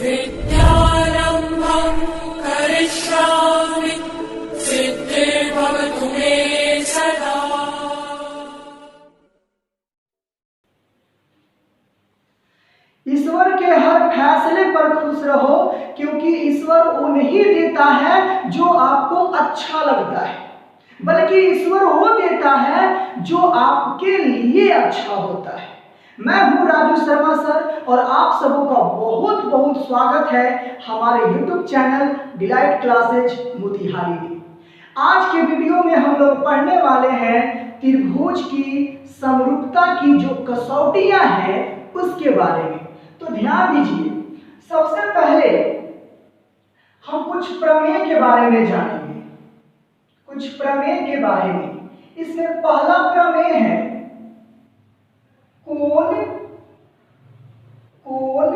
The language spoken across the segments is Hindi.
विद्यारम्भं करिष्यामि सिद्धिर्भवतु मे सदा। ईश्वर के हर फैसले पर खुश रहो, क्योंकि ईश्वर वो नहीं देता है जो आपको अच्छा लगता है, बल्कि ईश्वर वो देता है जो आपके लिए अच्छा होता है। मैं हूं राजू शर्मा सर और आप सबों का बहुत बहुत स्वागत है हमारे YouTube channel delight classes Motihari में। आज के वीडियो में हम लोग पढ़ने वाले हैं त्रिभुज की समरूपता की जो कसौटियां हैं उसके बारे में। तो ध्यान दीजिए, सबसे पहले हम कुछ प्रमेय के बारे में जानेंगे, कुछ प्रमेय के बारे में। इसमें पहला प्रमेय है कोण कोण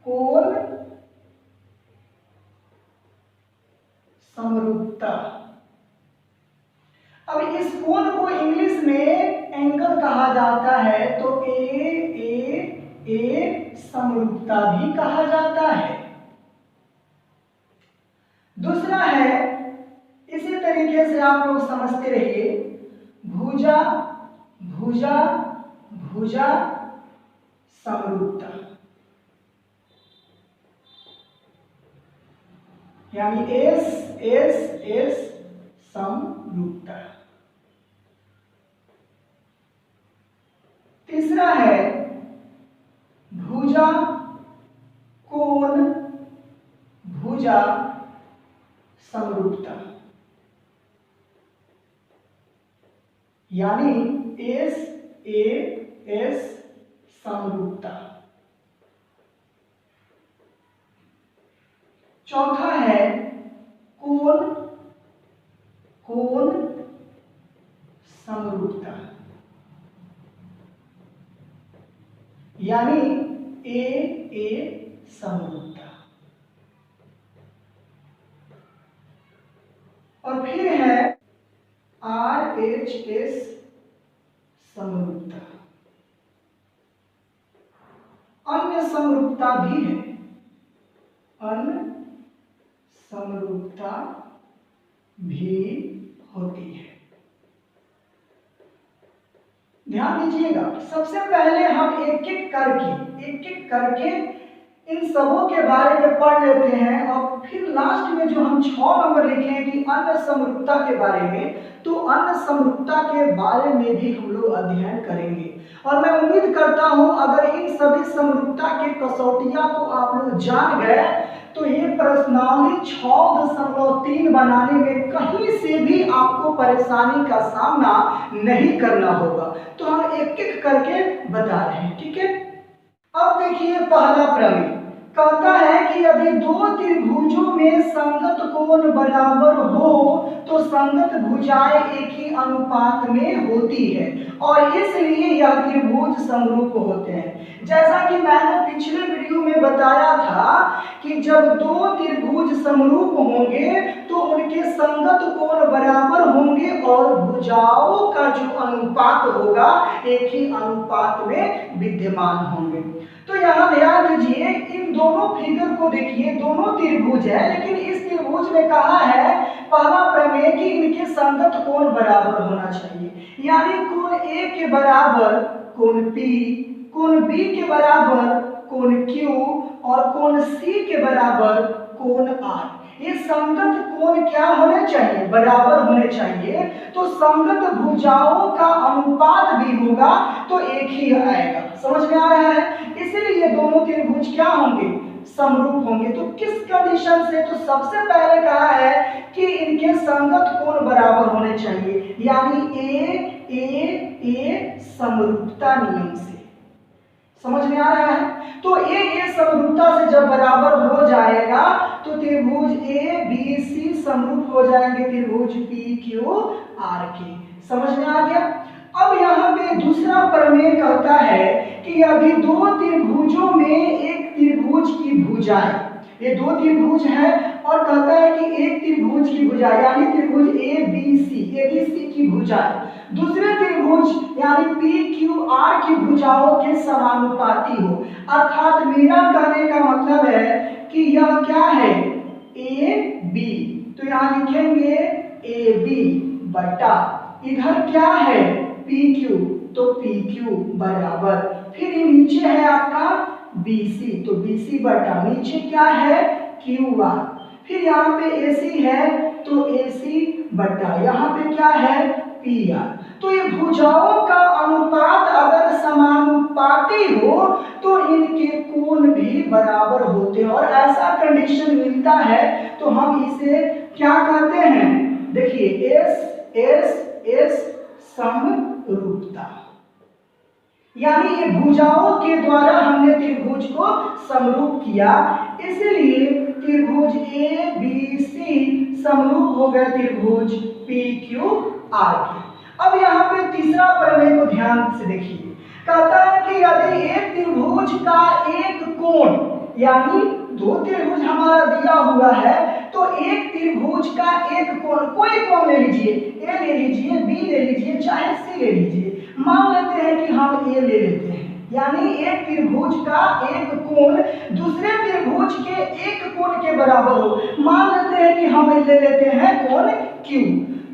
कोण समरूपता। अब इस कोण को इंग्लिश में एंगल कहा जाता है, तो ए समरूपता भी कहा जाता है। दूसरा है, इसी तरीके से आप लोग समझते रहिए, भुजा भुजा भुजा समरूपता, यानी एस समरूपता। तीसरा है भुजा कोण भुजा समरूपता, यानी एस समरूपता। चौथा है कोण समरूपता, यानी ए समरूपता। और फिर है RHS समरूपता। अन्य समरूपता भी है, अन्य समरूपता भी होती है। ध्यान दीजिएगा, सबसे पहले हम एक एक करके इन सबों के बारे में पढ़ लेते हैं और फिर लास्ट में जो हम 6 नंबर लिखे हैं कि अन्य समरूपता के बारे में, तो अन्य समरूपता के बारे में भी हम लोग अध्ययन करेंगे। और मैं उम्मीद करता हूं अगर इन सभी समरूपता के कसौटियां को आप लोग जान गए तो ये प्रश्नावली 6.3 बनाने में कहीं से भी आपको परेशानी का सामना नहीं करना होगा। तो हम एक एक करके बता रहे हैं, ठीक है। अब देखिए, पहला प्रमेय कहता है कि यदि दो त्रिभुजों में संगत कोण बराबर हो तो संगत भुजाएं एक ही अनुपात में होती है और इसलिए यह त्रिभुज समरूप होते हैं। जैसा कि मैंने पिछले वीडियो में बताया था कि जब दो त्रिभुज समरूप होंगे तो उनके संगत कोण बराबर होंगे और भुजाओं का जो अनुपात होगा एक ही अनुपात में विद्यमान होंगे। तो यहाँ ध्यान दीजिए, इन दोनों फिगर को देखिए, दोनों त्रिभुज है, लेकिन इस त्रिभुज में कहा है पहला प्रमेय कि इनके संगत कोण बराबर होना चाहिए, यानी कोण ए के बराबर कोण पी, कोण बी के बराबर कोण क्यू और कोण सी के बराबर कोण आर। ये संगत कोण क्या होने चाहिए? बराबर होने चाहिए। तो संगत भुजाओं का अनुपात भी होगा तो एक ही आएगा। समझ में आ रहा है? इसलिए दोनों त्रिभुज क्या होंगे? समरूप होंगे। तो किस कंडीशन से? तो सबसे पहले कहा है कि इनके संगत कोण बराबर होने चाहिए, यानी ए समरूपता नियम से। समझ में आ रहा है? तो ए समरूपता से जब बराबर हो जाएगा तो त्रिभुज ए बी सी समरूप हो जाएंगे त्रिभुज पी क्यू आर के। समझ में आ गया? अब यहाँ पे दूसरा प्रमेय कहता है कि यदि दो त्रिभुजों में एक त्रिभुज की भुजाएं, ये दो त्रिभुज है और कहता है कि एक त्रिभुज की भुजा यानी त्रिभुज ए बी सी की भुजा दूसरे त्रिभुज यानी पी क्यू आर की भुजाओं के समानुपाती हो। अर्थात मेरा कहने का मतलब है कि यह क्या है, ए बी, तो यहाँ लिखेंगे ए बी बटा इधर क्या है पी क्यू, तो पी क्यू बराबर, फिर ये नीचे है आपका BC, तो BC बटा नीचे क्या है QR, फिर यहाँ पे AC है तो AC बटा यहाँ पे क्या है PR। तो ये भुजाओं का अनुपात अगर समानुपाती हो तो इनके कोण भी बराबर होते हैं, और ऐसा कंडीशन मिलता है तो हम इसे क्या कहते हैं, देखिए एस समरूपता, यानी ये भुजाओं के द्वारा हमने त्रिभुज को समरूप किया, इसलिए त्रिभुज ए बी सी समरूप हो गए त्रिभुज पी क्यू आर के। अब यहाँ पे तीसरा प्रमेय को ध्यान से देखिए, कहता है कि यदि एक त्रिभुज का एक कोण, यानी दो त्रिभुज हमारा दिया हुआ है तो एक त्रिभुज का एक कोण, कोई कोण ले लीजिए, ए ले लीजिए, बी ले लीजिए, चाहे सी ले लीजिए, मान लेते हैं कि हम ए ले लेते हैं, यानी एक त्रिभुज का एक कोण दूसरे त्रिभुज के एक कोण के बराबर हो, मान लेते हैं कि हम ले लेते हैं कोण Q,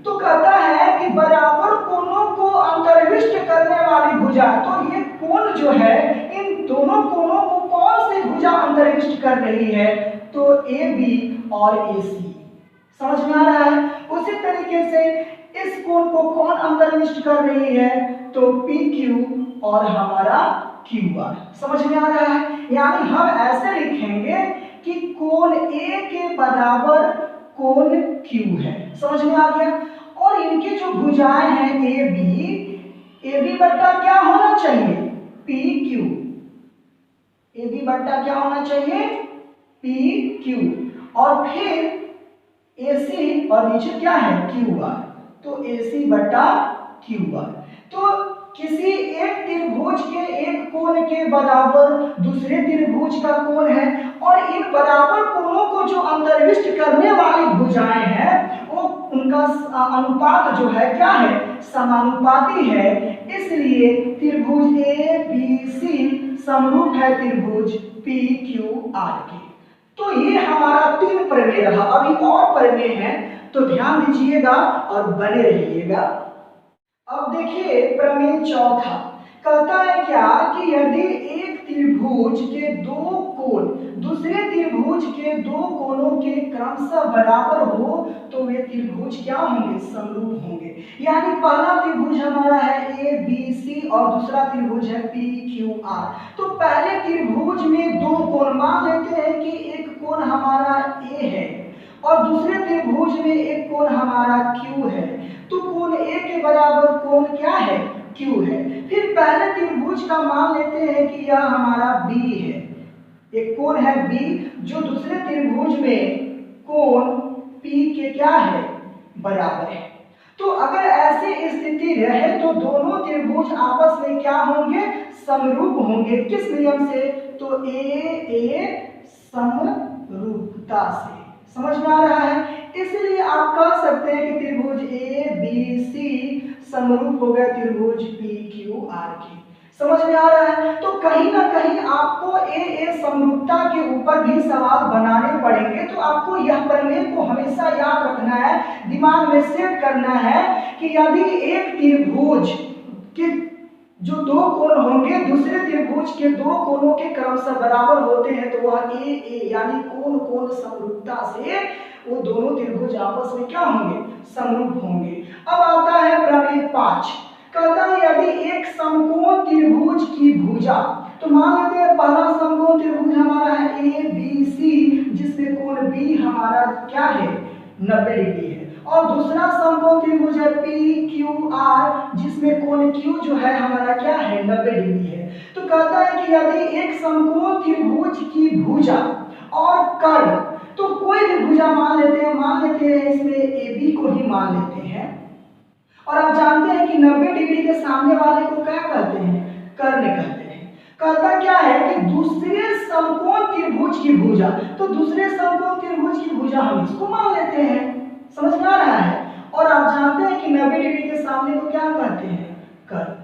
तो कहता है कि बराबर कोणों को अंतर्विष्ट करने वाली भुजा, तो ये कोण जो है इन दोनों कोणों को कौन सी भुजा अंतर्विष्ट कर रही है, तो AB और AC, समझ में आ रहा है। उसी तरीके से इस कोण को कौन अंतर्विष्ट कर रही है, तो PQ और हमारा QR, समझ में आ रहा है। यानी हम ऐसे लिखेंगे कि कोण A के बराबर कोण Q है, समझ में आ गया, और इनकी जो भुजाएं हैं AB बट्टा क्या होना चाहिए PQ, AB बट्टा क्या होना चाहिए PQ, और फिर AC और नीचे क्या है QR, तो AC बटा QR। तो किसी एक त्रिभुज के एक कोण के बराबर दूसरे त्रिभुज का कोण है, और इन बराबर कोणों को जो अंतर्विष्ट करने वाली भुजाएं हैं वो उनका अनुपात जो है क्या है, समानुपाती है, इसलिए त्रिभुज ABC समरूप है त्रिभुज PQR के। तो ये हमारा 3 प्रमेय रहा, अभी और प्रमेय हैं तो ध्यान दीजिएगा और बने रहिएगा। अब देखिए प्रमेय चौथा, कहता है क्या कि यदि एक त्रिभुज के दो कोण दूसरे त्रिभुज के दो कोणों के क्रमशः बराबर हो तो वे त्रिभुज क्या होंगे, समरूप होंगे। यानी पहला त्रिभुज हमारा है ABC और दूसरा त्रिभुज है PQR, तो पहले त्रिभुज में दो कोण, मान लेते हैं कि एक कोण हमारा A है और दूसरे त्रिभुज में एक कोण हमारा Q है, तो कोण A के बराबर कोण क्या है Q है। फिर पहले त्रिभुज का मान लेते हैं कि यह हमारा B है, एक कोण है B जो दूसरे त्रिभुज में कोण P के क्या है बराबर है। तो अगर ऐसी स्थिति रहे तो दोनों त्रिभुज आपस में क्या होंगे, समरूप होंगे। किस नियम से, तो A समरूपता से, समझ में आ रहा है। इसलिए आप कह सकते हैं कि त्रिभुज ABC समरूप हो गया त्रिभुज PQR के, समझ में आ रहा है। तो कहीं ना कहीं आपको A समरूपता के ऊपर भी सवाल बनाने पड़ेंगे, तो आपको यह प्रमेय को हमेशा याद रखना है, दिमाग में सेट करना है कि यदि एक त्रिभुज के जो दो कोण होंगे दूसरे त्रिभुज के दो कोणों के क्रमशः बराबर होते हैं तो वह A यानी कोण कोण समरूपता से वो दोनों त्रिभुज आपस में क्या होंगे, समरूप होंगे। अब आता है प्रमेय 5, कहता है यदि एक समकोण त्रिभुज की भुजा, तो मान लेते हैं पहला समकोण त्रिभुज हमारा है ABC जिसमें कोण B हमारा क्या है 90 डिग्री है, और दूसरा समकोण त्रिभुज है PQR जिसमें कोण Q जो है हमारा क्या है 90 डिग्री है। तो कहता है कि यदि एक समकोण त्रिभुज की भुजा और कर्ण, तो कोई भी भुजा मान लेते हैं इसमें AB को ही मान लेते हैं, और आप जानते हैं कि 90 डिग्री के सामने वाले को क्या कहते हैं, कर्ण कहते हैं। कहता क्या है कि दूसरे समकोण त्रिभुज की भुजा भुजा, तो दूसरे समकोण त्रिभुज की भुजा हम इसको मान लेते हैं। समझ में आ रहा है? और आप जानते हैं कि 90 डिग्री के सामने को क्या कहते हैं? कर्ण।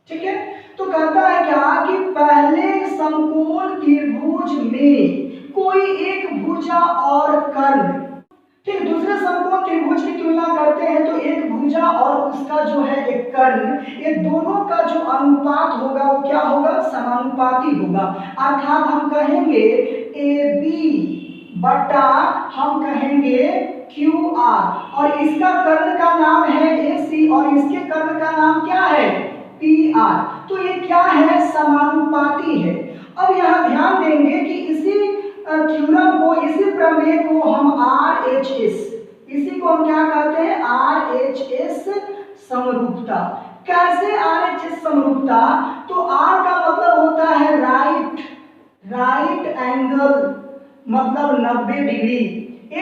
ठीक है, तो कहता है क्या कि पहले समकोण त्रिभुज में कोई एक भुजा और कर्ण, ठीक, दूसरे समकोण त्रिभुज की तुलना करते हैं तो एक भुजा और उसका जो है एक कर्ण, ये दोनों का जो अनुपात होगा वो क्या होगा? समानुपाती होगा। अर्थात हम कहेंगे AB बटा हम कहेंगे QR, और इसका कर्ण का नाम है AC और इसके कर्ण का नाम क्या है? PR। तो ये क्या है? समानुपाती है। अब यहाँ ध्यान देंगे कि इसी थ्योरम को, इसी प्रमेय को हम RHS, इसी को हम क्या कहते हैं? RHS समरूपता। कैसे RHS समरूपता? तो R का मतलब होता है राइट एंगल, मतलब 90 डिग्री।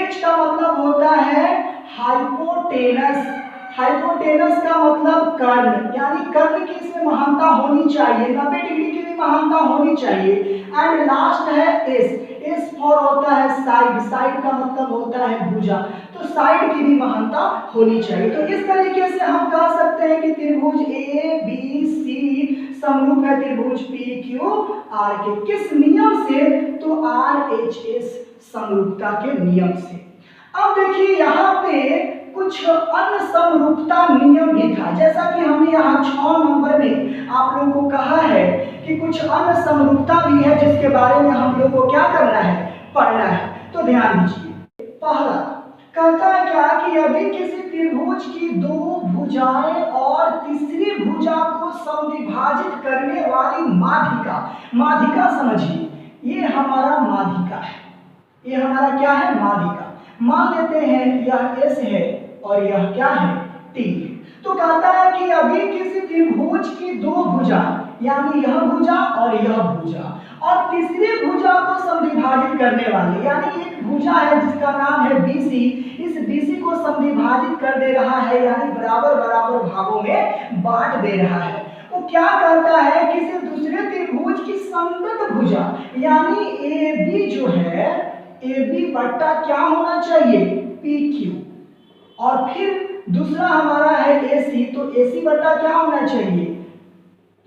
H का मतलब होता है हाइपोटेनस, हाइपोटेनस का मतलब कर्ण, यानी कर्ण की इसमें महानता होनी चाहिए, 90 डिग्री की भी महानता होनी चाहिए। एंड लास्ट है S फॉर होता है साइड का मतलब होता है भुजा, तो साइड की भी महानता होनी चाहिए। तो इस तरीके से हम कह सकते हैं कि त्रिभुज ABC समरूप है त्रिभुज PQR के। किस नियम से? तो RHS समरूपता के नियम से। अब देखिए यहाँ पे कुछ अन्य समरूपता नियम भी था, जैसा कि हमने यहाँ 6 नंबर में आप लोगों को कहा है कि कुछ अन्य समरूपता भी है जिसके बारे में हम लोग को क्या करना है? पढ़ना है। तो ध्यान दीजिए, पहला कहता है क्या कि यदि किसी त्रिभुज की दो भुजाएं और तीसरी भुजा को समद्विभाजित करने वाली माध्यिका समझिए, ये हमारा माध्यिका है, ये हमारा क्या है? माध्यिका। मान लेते हैं यह S है और यह क्या है? T है। तो कहता है कि अभी किसी त्रिभुज की दो भुजा, यानी यह भुजा और यह भुजा, और तीसरी भुजा को समद्विभाजित करने वाली, यानी एक भुजा है जिसका नाम है BC, इस BC को समद्विभाजित कर दे रहा है, यानी बराबर बराबर भागों में बांट दे रहा है। वो क्या करता है? किसी दूसरे त्रिभुज की संगत भुजा, यानी AB जो है, AB बट्टा क्या होना चाहिए? PQ, और फिर दूसरा हमारा है AC, तो AC बट्टा क्या होना चाहिए?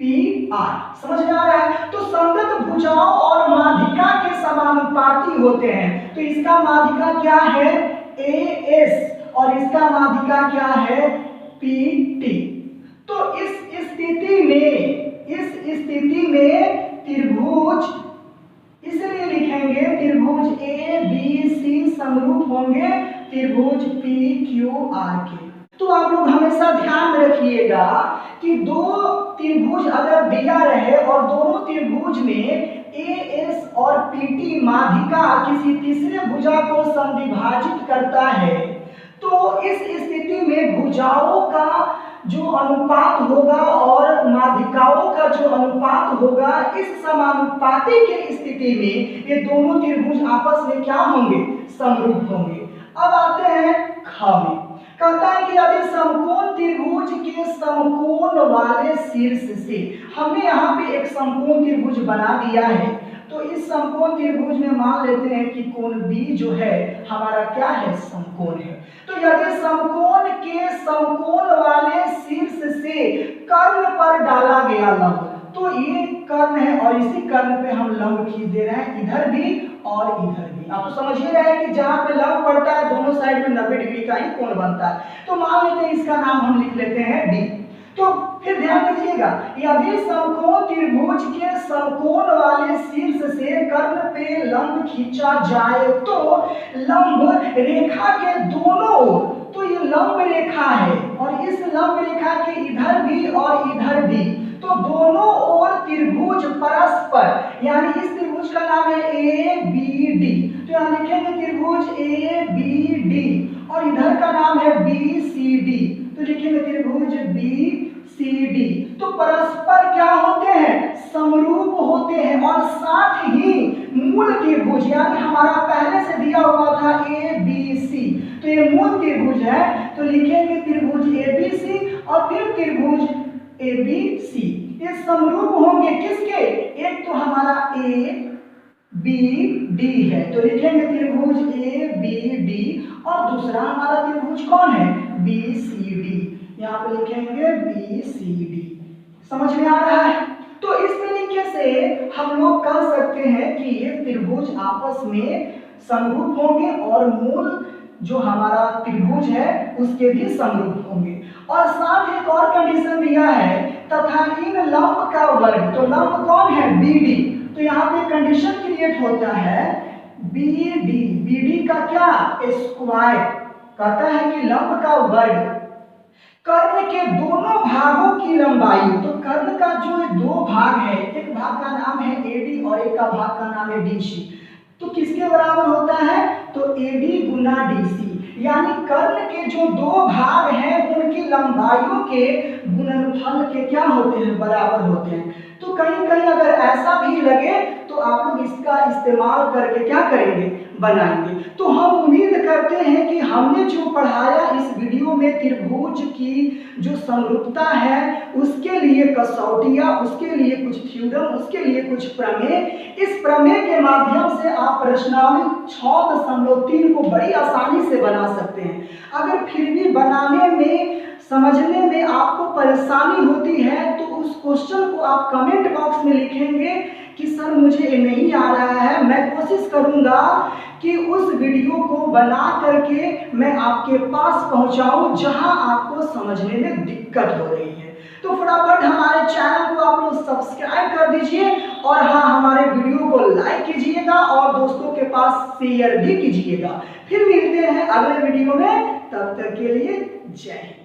PR। समझ में आ रहा है? तो संगत भुजाओं और माध्यिका के समानुपाती होते हैं। तो इसका माध्यिका क्या है? AS, और इसका माध्यिका क्या है? PT। तो इस स्थिति में त्रिभुज, इसलिए लिखेंगे त्रिभुज ABC समरूप होंगे त्रिभुज PQR के। तो आप लोग हमेशा ध्यान में रखिएगा कि दो त्रिभुज अगर दिया रहे और दोनों त्रिभुज में AS और PT माध्यिका किसी तीसरे भुजा को समद्विभाजित करता है, तो इस स्थिति में भुजाओं का जो अनुपात होगा और माध्यिकाओं का जो अनुपात होगा, इस समानुपाती के स्थिति में ये दोनों त्रिभुज आपस में क्या होंगे? समरूप होंगे। अब आते हैं ख में। कहता है कि यदि समकोण त्रिभुज के समकोण वाले शीर्ष से, हमने यहाँ पे एक समकोण त्रिभुज बना दिया है, तो इस समकोण त्रिभुज में मान लेते हैं कि कोण B जो है हमारा क्या है? समकोण है। तो यदि समकोण के समकोण वाले शीर्ष से कर्ण पर डाला गया लंब, तो ये कर्ण है और इसी कर्ण पे हम लंब खींच दे रहे हैं, इधर भी और इधर भी। आप तो समझ ही रहे हैं कि जहां पे लंब पड़ता है दोनों साइड में 90 डिग्री का ही कोण बनता है। तो मान लेते हैं इसका नाम हम लिख लेते हैं D। तो फिर ध्यान दीजिएगा, यदि समकोण त्रिभुज के समकोण वाले शीर्ष से कर्ण पे लंब खींचा जाए तो लंब रेखा के दोनों ओर, तो ये लंब रेखा है और इस लंब रेखा के इधर भी और इधर भी, तो दोनों ओर त्रिभुज परस्पर, यानी इस त्रिभुज का नाम है ABD, तो यहाँ लिखेंगे त्रिभुज ABD, और इधर का नाम है BCD, तो लिखेंगे त्रिभुज BCD। तो परस्पर क्या होते हैं? समरूप होते हैं, और साथ ही मूल त्रिभुज, यानी हमारा पहले से दिया हुआ था ABC, तो ये मूल त्रिभुज है, तो लिखेंगे त्रिभुज ABC और फिर त्रिभुज ABC। ये समरूप होंगे किसके? एक तो हमारा A बी डी है, तो लिखेंगे त्रिभुज ए बी डी, और दूसरा हमारा त्रिभुज कौन है, बी सी डी, यहाँ पे लिखेंगे बी सी डी। समझ में आ रहा है? तो इस तरीके से हम लोग कह सकते हैं कि ये त्रिभुज आपस में समरूप होंगे और मूल जो हमारा त्रिभुज है उसके भी समरूप होंगे। और साथ एक और कंडीशन दिया है, तथा इन लंब का वर्ग, तो लंब कौन है, बी डी, तो यहाँ पे कंडीशन क्रिएट होता है बी डी का क्या, स्क्वायर, कहता है कि लंब का वर्ग कर्ण के दोनों भागों की लंबाई, तो कर्ण का जो दो भाग है, एक भाग का नाम है एडी और एक का भाग का नाम है डीसी, तो किसके बराबर होता है, तो एडी गुना डीसी, यानी कर्ण के जो दो भाग हैं उनकी लंबाइयों के गुणनफल के क्या होते हैं, बराबर होते हैं। तो कहीं कहीं अगर ऐसा भी लगे तो आप लोग इसका इस्तेमाल करके क्या करेंगे, बनाएंगे। तो हम उम्मीद करते हैं कि हमने जो पढ़ाया इस वीडियो में त्रिभुज की जो समरूपता है उसके लिए कसौटियां, उसके लिए कुछ थ्योरम, उसके लिए कुछ प्रमेय, इस प्रमेय के माध्यम से आप प्रश्नावली 6.3 को बड़ी आसानी से बना सकते हैं। अगर फिर भी बनाने में, समझने में आपको परेशानी होती है तो उस क्वेश्चन को आप कमेंट बॉक्स में लिखेंगे कि सर मुझे ये नहीं आ रहा है, मैं कोशिश करूंगा कि उस वीडियो को बना करके मैं आपके पास पहुंचाऊं जहां आपको समझने में दिक्कत हो रही है। तो फटाफट हमारे चैनल को आप लोग सब्सक्राइब कर दीजिए और हाँ, हमारे वीडियो को लाइक कीजिएगा और दोस्तों के पास शेयर भी कीजिएगा। फिर मिलते हैं अगले वीडियो में, तब तक के लिए जय हिंद।